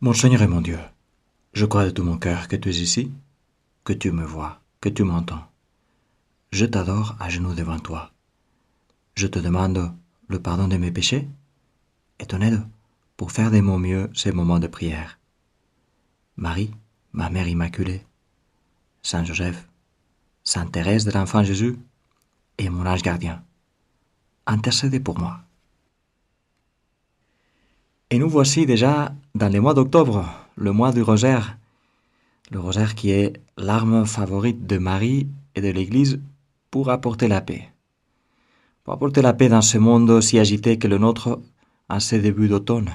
Mon Seigneur et mon Dieu, je crois de tout mon cœur que tu es ici, que tu me vois, que tu m'entends. Je t'adore à genoux devant toi. Je te demande le pardon de mes péchés et ton aide pour faire de mon mieux ces moments de prière. Marie, ma Mère Immaculée, Saint Joseph, Sainte Thérèse de l'Enfant Jésus et mon ange gardien, intercédez pour moi. Et nous voici déjà dans le mois d'octobre, le mois du rosaire. Le rosaire qui est l'arme favorite de Marie et de l'Église pour apporter la paix. Pour apporter la paix dans ce monde si agité que le nôtre en ces débuts d'automne.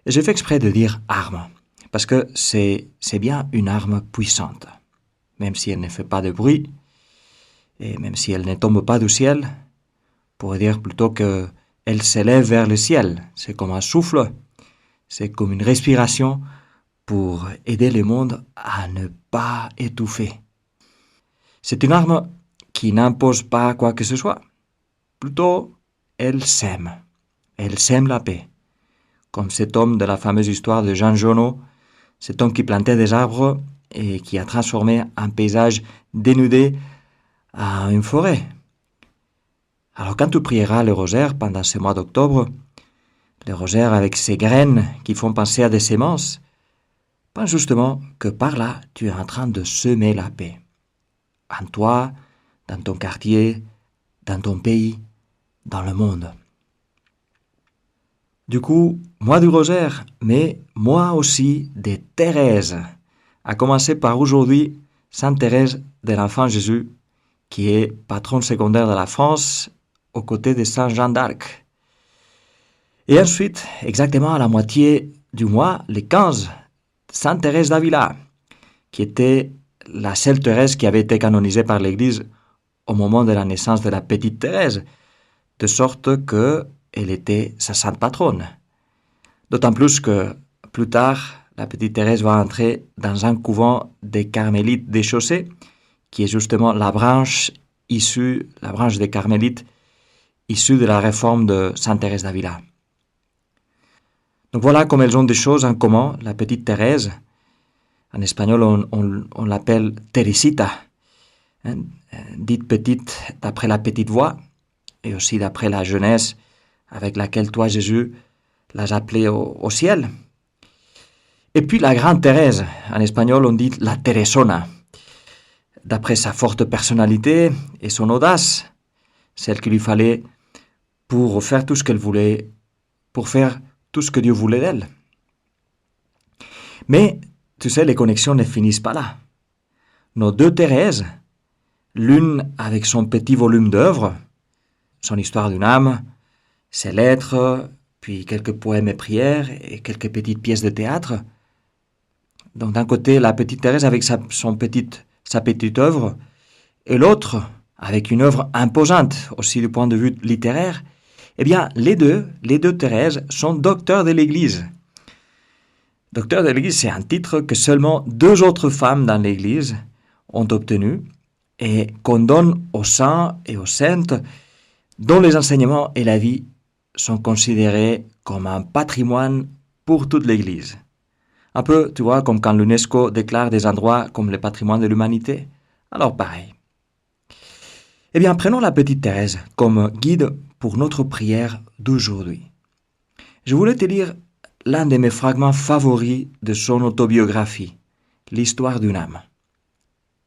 Et j'ai fait exprès de dire arme, parce que c'est bien une arme puissante. Même si elle ne fait pas de bruit, et même si elle ne tombe pas du ciel, on pourrait dire plutôt qu'elle s'élève vers le ciel. C'est comme un souffle, c'est comme une respiration pour aider le monde à ne pas étouffer. C'est une arme qui n'impose pas quoi que ce soit. Plutôt, elle sème. Elle sème la paix. Comme cet homme de la fameuse histoire de Jean Genot, cet homme qui plantait des arbres et qui a transformé un paysage dénudé en une forêt. Alors quand tu prieras le rosaire pendant ce mois d'octobre, le rosaire avec ses graines qui font penser à des semences, pense justement que par là, tu es en train de semer la paix. En toi, dans ton quartier, dans ton pays, dans le monde. Du coup, moi du rosaire, mais moi aussi des Thérèse. À commencer par aujourd'hui, Sainte Thérèse de l'Enfant Jésus, qui est patronne secondaire de la France, aux côtés de Saint Jean d'Arc. Et ensuite, exactement à la moitié du mois, le 15, Sainte Thérèse d'Avila, qui était la seule Thérèse qui avait été canonisée par l'Église au moment de la naissance de la petite Thérèse, de sorte qu'elle était sa sainte patronne. D'autant plus que, plus tard, la petite Thérèse va entrer dans un couvent des Carmélites déchaussés, qui est justement la branche des Carmélites, issue de la réforme de Sainte Thérèse d'Avila. Donc voilà comme elles ont des choses en commun, la petite Thérèse. En espagnol, on l'appelle Teresita, dite petite d'après la petite voix, et aussi d'après la jeunesse avec laquelle toi, Jésus, l'as appelée au ciel. Et puis la grande Thérèse, en espagnol on dit la Teresona, d'après sa forte personnalité et son audace, celle qu'il lui fallait pour faire tout ce qu'elle voulait, pour faire tout ce que Dieu voulait d'elle. Mais, tu sais, les connexions ne finissent pas là. Nos deux Thérèses, l'une avec son petit volume d'œuvres, son histoire d'une âme, ses lettres, puis quelques poèmes et prières et quelques petites pièces de théâtre. Donc d'un côté, la petite Thérèse avec sa petite œuvre, et l'autre avec une œuvre imposante, aussi du point de vue littéraire. Eh bien, les deux Thérèses sont docteurs de l'Église. Docteur de l'Église, c'est un titre que seulement 2 autres femmes dans l'Église ont obtenu et qu'on donne aux saints et aux saintes dont les enseignements et la vie sont considérés comme un patrimoine pour toute l'Église. Un peu, tu vois, comme quand l'UNESCO déclare des endroits comme le patrimoine de l'humanité. Alors pareil. Eh bien, prenons la petite Thérèse comme guide pour notre prière d'aujourd'hui. Je voulais te lire l'un de mes fragments favoris de son autobiographie, l'histoire d'une âme.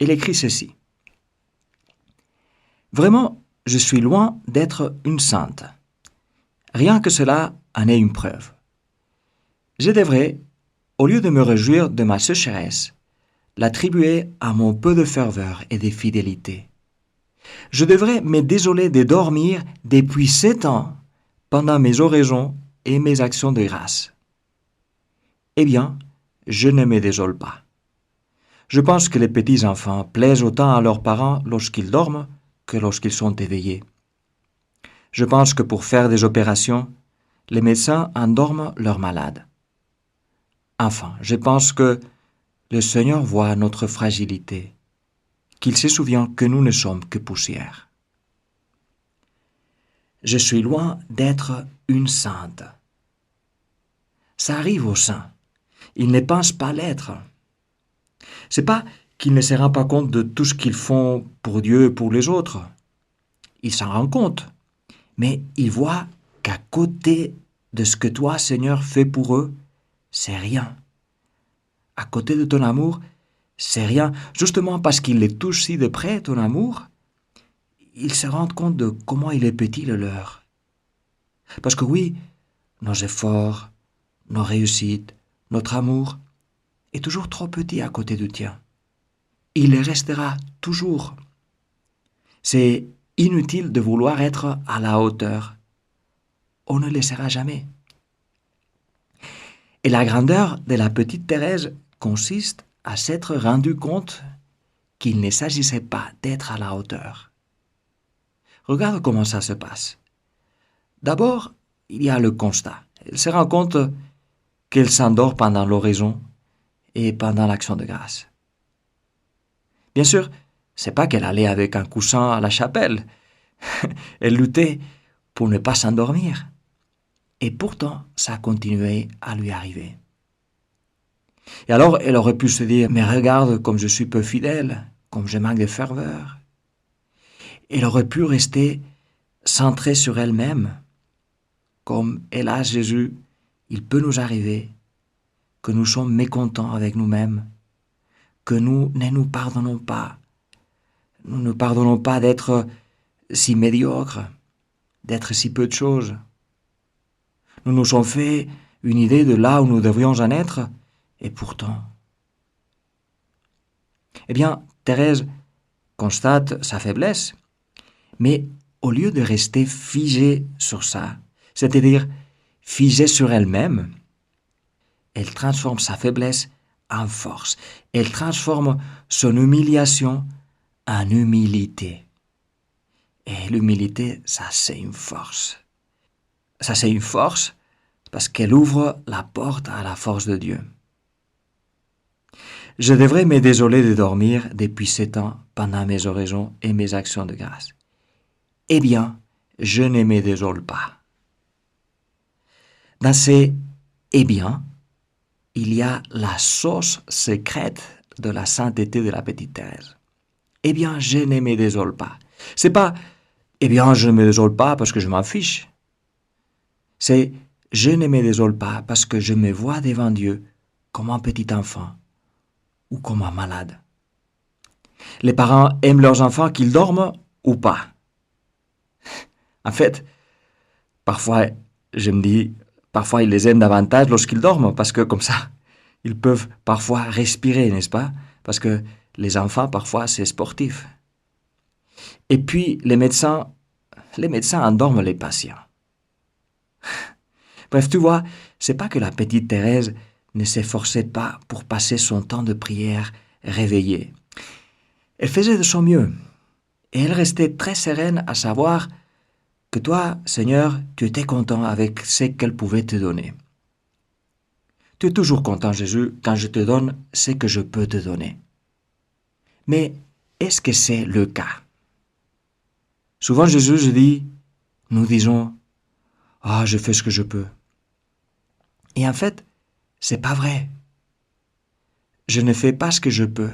Il écrit ceci. Vraiment, je suis loin d'être une sainte. Rien que cela en est une preuve. Je devrais, au lieu de me réjouir de ma sécheresse, l'attribuer à mon peu de ferveur et de fidélité. Je devrais me désoler de dormir depuis 7 ans pendant mes oraisons et mes actions de grâce. Eh bien, je ne me désole pas. Je pense que les petits enfants plaisent autant à leurs parents lorsqu'ils dorment que lorsqu'ils sont éveillés. Je pense que pour faire des opérations, les médecins endorment leurs malades. Enfin, je pense que le Seigneur voit notre fragilité, qu'il se souvient que nous ne sommes que poussière. Je suis loin d'être une sainte. Ça arrive aux saints. Ils ne pensent pas l'être. C'est pas qu'ils ne se rendent pas compte de tout ce qu'ils font pour Dieu et pour les autres. Ils s'en rendent compte. Mais ils voient qu'à côté de ce que toi, Seigneur, fais pour eux, c'est rien. À côté de ton amour, c'est rien. Justement parce qu'ils les touchent si de près, ton amour, ils se rendent compte de comment il est petit le leur. Parce que oui, nos efforts, nos réussites, notre amour est toujours trop petit à côté du tien. Il le restera toujours. C'est inutile de vouloir être à la hauteur. On ne le sera jamais. Et la grandeur de la petite Thérèse consiste à s'être rendu compte qu'il ne s'agissait pas d'être à la hauteur. Regarde comment ça se passe. D'abord, il y a le constat. Elle se rend compte qu'elle s'endort pendant l'oraison et pendant l'action de grâce. Bien sûr, c'est pas qu'elle allait avec un coussin à la chapelle. Elle luttait pour ne pas s'endormir. Et pourtant, ça continuait à lui arriver. Et alors, elle aurait pu se dire, mais regarde comme je suis peu fidèle, comme je manque de ferveur. Elle aurait pu rester centrée sur elle-même, comme, hélas, Jésus, il peut nous arriver que nous sommes mécontents avec nous-mêmes, que nous ne nous pardonnons pas. Nous ne pardonnons pas d'être si médiocres, d'être si peu de choses. Nous nous sommes fait une idée de là où nous devrions en être, et pourtant. Eh bien, Thérèse constate sa faiblesse, mais au lieu de rester figée sur ça, c'est-à-dire figée sur elle-même, elle transforme sa faiblesse en force. Elle transforme son humiliation en humilité. Et l'humilité, ça c'est une force. Ça c'est une force parce qu'elle ouvre la porte à la force de Dieu. Je devrais me désoler de dormir depuis 7 ans pendant mes oraisons et mes actions de grâce. Eh bien, je ne me désole pas. Dans ces « eh bien », il y a la source secrète de la sainteté de la petite Thérèse. Eh bien, je ne me désole pas. C'est pas « eh bien, je ne me désole pas parce que je m'en fiche ». C'est « je ne me désole pas parce que je me vois devant Dieu comme un petit enfant ou comme un malade. » Les parents aiment leurs enfants qu'ils dorment ou pas. En fait, parfois, je me dis, parfois ils les aiment davantage lorsqu'ils dorment, parce que comme ça, ils peuvent parfois respirer, n'est-ce pas? Parce que les enfants, parfois, c'est sportif. Et puis, les médecins endorment les patients. Bref, tu vois, c'est pas que la petite Thérèse ne s'efforçait pas pour passer son temps de prière réveillée. Elle faisait de son mieux, et elle restait très sereine à savoir que toi, Seigneur, tu étais content avec ce qu'elle pouvait te donner. Tu es toujours content, Jésus, quand je te donne ce que je peux te donner. Mais est-ce que c'est le cas? Souvent, Jésus dit, nous disons, « Ah, je fais ce que je peux. » Et en fait, c'est pas vrai. Je ne fais pas ce que je peux.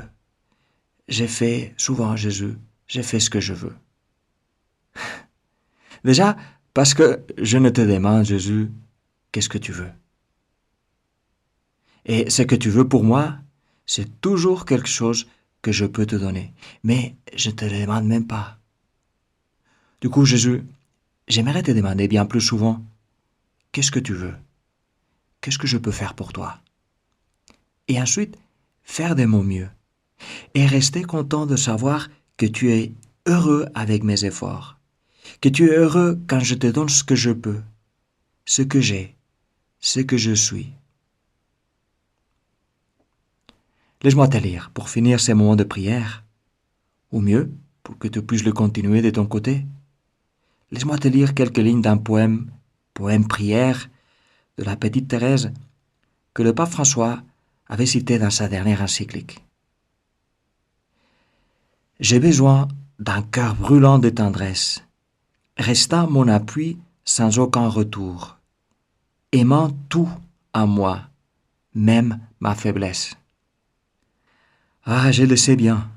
J'ai fait, souvent, Jésus, j'ai fait ce que je veux. Déjà, parce que je ne te demande, Jésus, qu'est-ce que tu veux? Et ce que tu veux pour moi, c'est toujours quelque chose que je peux te donner. Mais je ne te le demande même pas. Du coup, Jésus, j'aimerais te demander bien plus souvent, qu'est-ce que tu veux? Qu'est-ce que je peux faire pour toi? Et ensuite, faire de mon mieux. Et rester content de savoir que tu es heureux avec mes efforts. Que tu es heureux quand je te donne ce que je peux, ce que j'ai, ce que je suis. Laisse-moi te lire, pour finir ces moments de prière, ou mieux, pour que tu puisses le continuer de ton côté. Laisse-moi te lire quelques lignes d'un poème prière de la petite Thérèse, que le pape François avait cité dans sa dernière encyclique. J'ai besoin d'un cœur brûlant de tendresse, restant mon appui sans aucun retour, aimant tout en moi, même ma faiblesse. Ah, je le sais bien,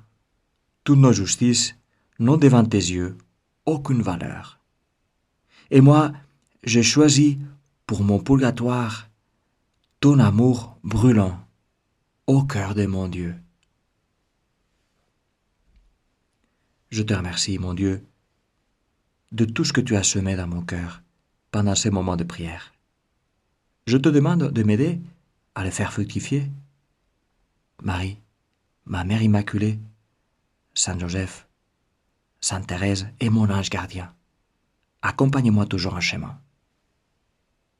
toutes nos justices n'ont devant tes yeux aucune valeur. Et moi, j'ai choisi pour mon purgatoire ton amour brûlant au cœur de mon Dieu. Je te remercie, mon Dieu, de tout ce que tu as semé dans mon cœur pendant ces moments de prière. Je te demande de m'aider à le faire fructifier. Marie, ma Mère Immaculée, Saint Joseph, Sainte Thérèse et mon ange gardien, accompagne-moi toujours en chemin.